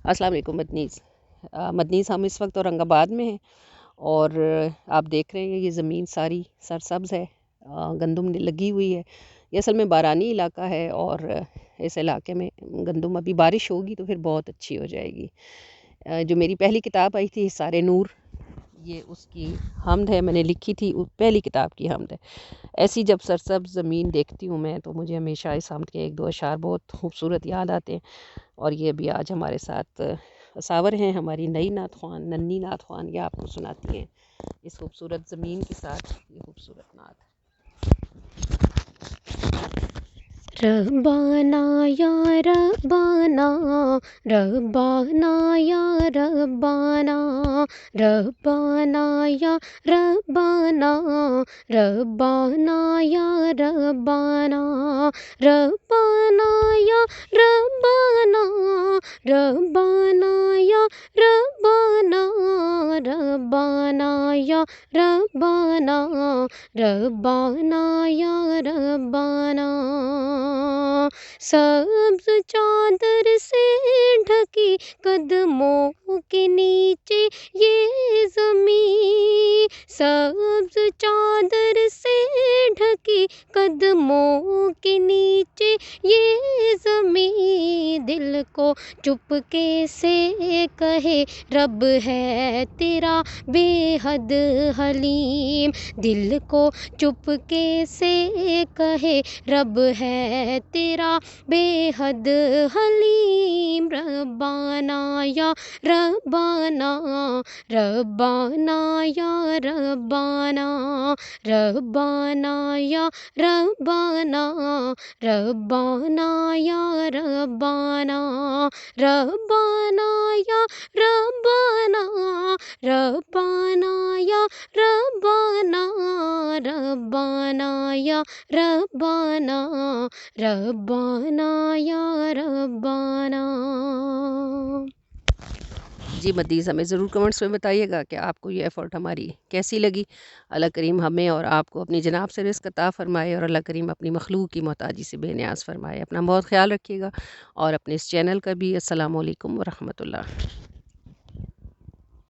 السلام علیکم مدنیز۔ مدنیز ہم اس وقت اورنگ آباد میں ہیں اور آپ دیکھ رہے ہیں یہ زمین ساری سرسبز ہے، گندم لگی ہوئی ہے۔ یہ اصل میں بارانی علاقہ ہے اور اس علاقے میں گندم ابھی بارش ہوگی تو پھر بہت اچھی ہو جائے گی۔ جو میری پہلی کتاب آئی تھی حصار نور، یہ اس کی حمد ہے، میں نے لکھی تھی پہلی کتاب کی حمد ہے۔ ایسی جب سرسبز زمین دیکھتی ہوں میں تو مجھے ہمیشہ اس حمد کے ایک دو اشعار بہت خوبصورت یاد آتے ہیں، اور یہ بھی آج ہمارے ساتھ اساور ہیں، ہماری نئی نعت خوان، ننھی نعت خوان، یہ آپ کو سناتی ہیں اس خوبصورت زمین کے ساتھ یہ خوبصورت نعت۔ ربانا یا ربانا، ربانا یا ربانا، ربانا یا ربانا، ربانا یا ربانا، ربانا یا ربانا، ربانا یا ربانا، ربانا یا ربانا، ربانا یا ربانا۔ سبز چادر سے ڈھکی قدموں کے نیچے یہ زمین، سبز چادر سے ڈھکی قدموں کے نیچے یہ زمین، دل کو چپکے سے کہے رب ہے تیرا بے حد حلیم، دل کو چپکے سے کہے رب ہے تیرا بے حد حلیم۔ ربانا یا ربانا، ربانا یا ربانا، ربانا یا ربانا، ربانا یا ربانا، ربانا یا ربانا، ربانا یا ربانا، ربانا یا ربانا، ربانا یا ربانا۔ جی مدنیز، ہمیں ضرور کمنٹس میں بتائیے گا کہ آپ کو یہ ایفرٹ ہماری کیسی لگی۔ اللہ کریم ہمیں اور آپ کو اپنی جناب سے رزق عطا فرمائے، اور اللہ کریم اپنی مخلوق کی محتاجی سے بے نیاز فرمائے۔ اپنا بہت خیال رکھیے گا، اور اپنے اس چینل کا بھی۔ السلام علیکم ورحمۃ اللہ۔